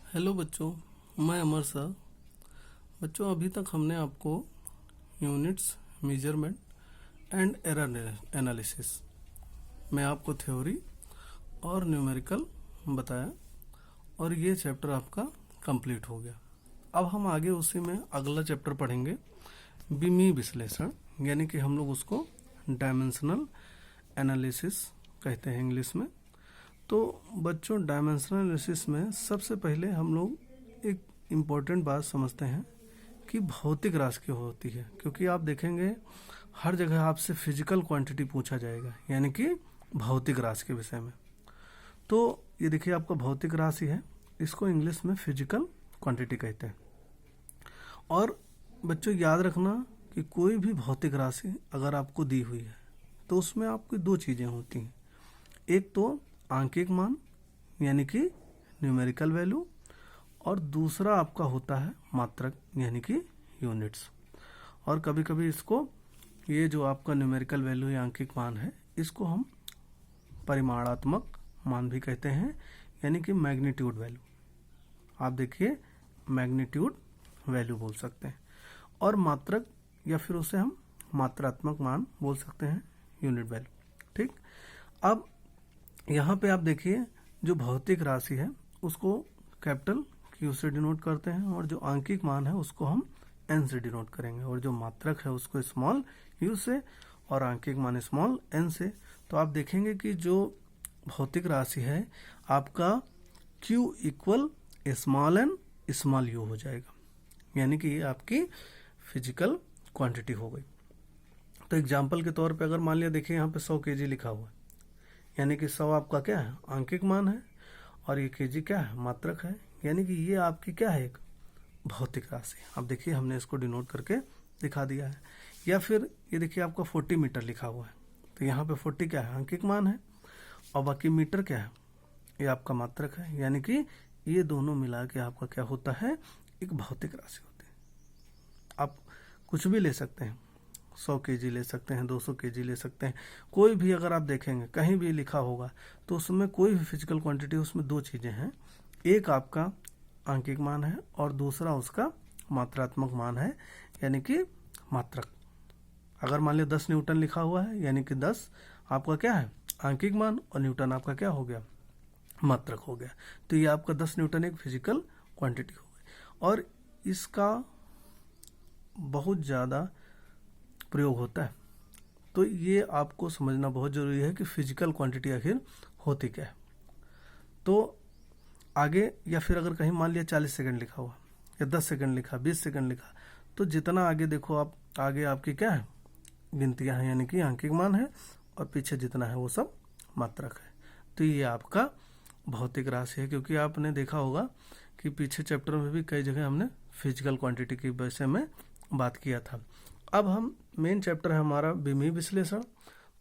Hello बच्चों, मैं अमर sir. बच्चों, अभी तक हमने आपको units, measurement and error analysis में आपको थ्योरी और न्यूमेरिकल बताया और ये चैप्टर आपका कंप्लीट हो गया। अब हम आगे उसी में अगला चैप्टर पढ़ेंगे, विमीय विश्लेषण, यानी कि हम लोग उसको डायमेंशनल एनालिसिस कहते हैं इंग्लिश में। तो बच्चों, डायमेंशनल एनालिसिस में सबसे पहले हम लोग एक इम्पोर्टेंट बात समझते हैं कि भौतिक राशि क्यों होती है, क्योंकि आप देखेंगे हर जगह आपसे फिजिकल क्वांटिटी पूछा जाएगा, यानी कि भौतिक राशि के विषय में। तो ये देखिए आपका भौतिक राशि है, इसको इंग्लिश में फिजिकल क्वांटिटी कहते हैं। और बच्चों याद रखना कि कोई भी भौतिक राशि अगर आपको दी हुई है तो उसमें आपकी दो चीज़ें होती हैं। एक तो आंकिक मान यानी कि न्यूमेरिकल वैल्यू, और दूसरा आपका होता है मात्रक यानी कि यूनिट्स। और कभी कभी इसको, ये जो आपका न्यूमेरिकल वैल्यू या आंकिक मान है, इसको हम परिमाणात्मक मान भी कहते हैं, यानी कि मैग्नीट्यूड वैल्यू। आप देखिए, मैग्नीट्यूड वैल्यू बोल सकते हैं। और मात्रक या फिर उसे हम मात्रात्मक मान बोल सकते हैं, यूनिट वैल्यू। ठीक। अब यहाँ पे आप देखिए, जो भौतिक राशि है उसको कैपिटल क्यू से डिनोट करते हैं, और जो आंकिक मान है उसको हम एन से डिनोट करेंगे, और जो मात्रक है उसको स्मॉल यू से, और आंकिक मान स्मॉल एन से। तो आप देखेंगे कि जो भौतिक राशि है आपका Q equal small N small U हो जाएगा, यानी कि ये आपकी फिजिकल क्वांटिटी हो गई। तो एग्जाम्पल के तौर पे अगर मान लिया, देखिए यहाँ पे 100 केजी लिखा हुआ है, यानी कि 100 आपका क्या है, आंकिक मान है, और ये केजी क्या है, मात्रक है, यानी कि ये आपकी क्या है, एक भौतिक राशि। अब देखिए हमने इसको डिनोट करके दिखा दिया है। या फिर ये देखिए आपका 40 मीटर लिखा हुआ है, तो यहाँ पे 40 क्या है, आंकिक मान है, और बाकी मीटर क्या है, ये आपका मात्रक है, यानी कि ये दोनों मिला के आपका क्या होता है, एक भौतिक राशि होती है। आप कुछ भी ले सकते हैं, 100 केजी ले सकते हैं, 200 केजी ले सकते हैं, कोई भी अगर आप देखेंगे कहीं भी लिखा होगा तो उसमें कोई भी फिजिकल क्वांटिटी, उसमें दो चीज़ें हैं, एक आपका आंकिक मान है और दूसरा उसका मात्रात्मक मान है, यानी कि मात्रक। अगर मान लिया 10 न्यूटन लिखा हुआ है, यानी कि 10 आपका क्या है, आंकिक मान, और न्यूटन आपका क्या हो गया, मात्रक हो गया। तो ये आपका 10 न्यूटन एक फिजिकल क्वांटिटी हो गई, और इसका बहुत ज़्यादा प्रयोग होता है। तो ये आपको समझना बहुत ज़रूरी है कि फिजिकल क्वांटिटी आखिर होती क्या है। तो आगे, या फिर अगर कहीं मान लिया 40 सेकंड लिखा हुआ, या 10 सेकंड लिखा, 20 सेकंड लिखा, तो जितना आगे देखो आप, आगे आपकी क्या है, गिनतियाँ हैं, यानी कि आंकिक मान है, और पीछे जितना है वो सब मात्रक है। तो ये आपका भौतिक राशि है, क्योंकि आपने देखा होगा कि पीछे चैप्टर में भी कई जगह हमने फिजिकल क्वांटिटी के विषय में बात किया था। अब हम मेन चैप्टर है हमारा विमीय विश्लेषण,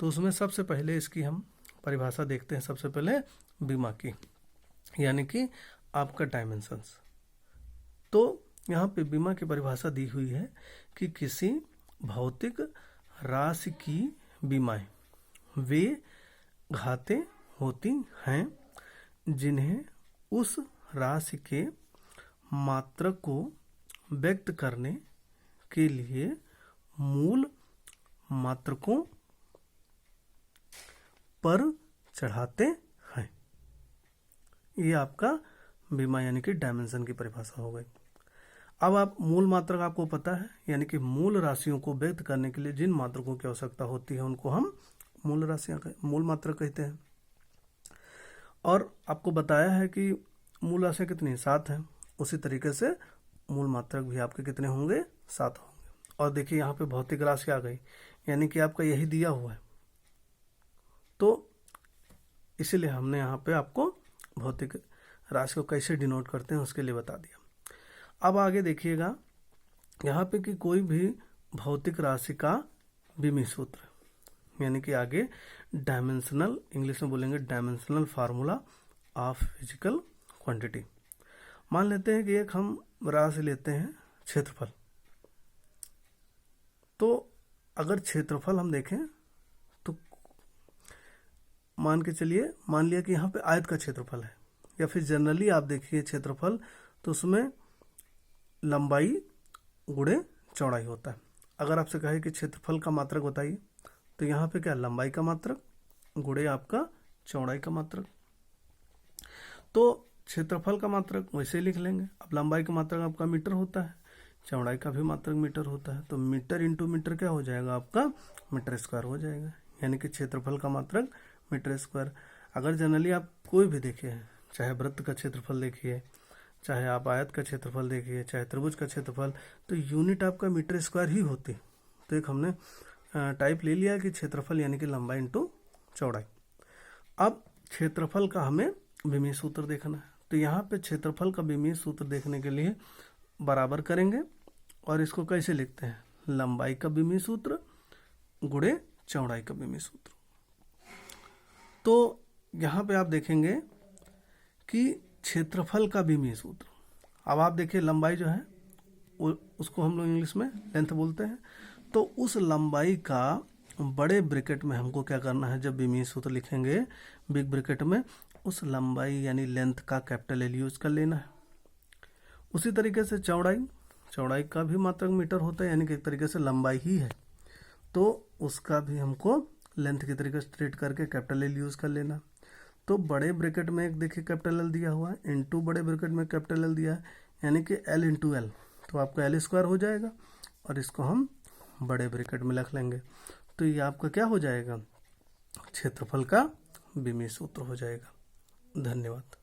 तो उसमें सबसे पहले इसकी हम परिभाषा देखते हैं। सबसे पहले विमा की, यानी कि आपका डायमेंशंस। तो यहाँ पे विमा की परिभाषा दी हुई है कि किसी भौतिक राशि की विमाएं वे घातें होती हैं जिन्हें उस राशि के मात्रक को व्यक्त करने के लिए मूल मात्रकों पर चढ़ाते हैं। ये आपका विमा यानी कि डायमेंशन की परिभाषा हो गई। अब आप मूल मात्रक आपको पता है, यानी कि मूल राशियों को व्यक्त करने के लिए जिन मात्रकों की आवश्यकता होती है उनको हम मूल राशियां, मूल मात्रक कहते हैं। और आपको बताया है कि मूल राशियां कितनी, 7 हैं। उसी तरीके से मूल मात्रक भी आपके कितने होंगे, 7 होंगे। और देखिए यहाँ पे भौतिक राशि आ गई, यानी कि आपका यही दिया हुआ है, तो इसीलिए हमने यहाँ पे आपको भौतिक राशि को कैसे डिनोट करते हैं उसके लिए बता दिया। अब आगे देखिएगा यहाँ पे कि कोई भी भौतिक राशि का विमीय सूत्र, यानी कि आगे डायमेंशनल, इंग्लिश में बोलेंगे dimensional formula of physical quantity. मान लेते हैं कि एक हम राशि लेते हैं क्षेत्रफल। तो अगर क्षेत्रफल हम देखें तो मान के चलिए, मान लिया कि यहाँ पे आयत का क्षेत्रफल है, या फिर जनरली आप देखिए क्षेत्रफल तो उसमें लंबाई गुणे चौड़ाई होता है। अगर आपसे कहे कि क्षेत्रफल का मात्रक बताइए तो यहाँ पे क्या लंबाई का मात्रक गुणे आपका चौड़ाई का मात्रक। तो क्षेत्रफल का मात्रक वैसे लिख लेंगे। अब लंबाई का मात्रक आपका मीटर होता है, चौड़ाई का भी मात्रक मीटर होता है, तो मीटर इंटू मीटर क्या हो जाएगा आपका मीटर स्क्वायर हो जाएगा। यानी कि क्षेत्रफल का मात्रक मीटर स्क्वायर। अगर जनरली आप कोई भी देखिए, चाहे वृत्त का क्षेत्रफल देखिए, चाहे आप आयत का क्षेत्रफल देखिए, चाहे त्रिभुज का क्षेत्रफल, तो यूनिट आपका मीटर स्क्वायर ही होती। तो एक हमने टाइप ले लिया कि क्षेत्रफल यानी कि लंबाई इंटू चौड़ाई। अब क्षेत्रफल का हमें विमीय सूत्र देखना है, तो यहाँ पे क्षेत्रफल का विमीय सूत्र देखने के लिए बराबर करेंगे और इसको कैसे लिखते हैं, लंबाई का विमीय सूत्र गुणे चौड़ाई का विमीय सूत्र। तो यहाँ पे आप देखेंगे कि क्षेत्रफल का विमीय सूत्र, अब आप देखिए लंबाई जो है उसको हम लोग इंग्लिश में लेंथ बोलते हैं, तो उस लंबाई का बड़े ब्रैकेट में हमको क्या करना है, जब विमीय सूत्र लिखेंगे बिग ब्रैकेट में उस लंबाई यानी लेंथ का कैपिटल एल यूज कर लेना है। उसी तरीके से चौड़ाई का भी मात्रक मीटर होता है, यानी कि एक तरीके से लंबाई ही है, तो उसका भी हमको लेंथ की तरीके से ट्रीट करके कैपिटल एल यूज कर लेना। तो बड़े ब्रैकेट में एक देखिए कैपिटल एल दिया हुआ है, इनटू बड़े ब्रैकेट में कैपिटल एल दिया है, यानी कि एल इंटू एल, तो आपका एल स्क्वायर हो जाएगा और इसको हम बड़े ब्रैकेट में रख लेंगे। तो ये आपका क्या हो जाएगा, क्षेत्रफल का विमीय सूत्र हो जाएगा। धन्यवाद।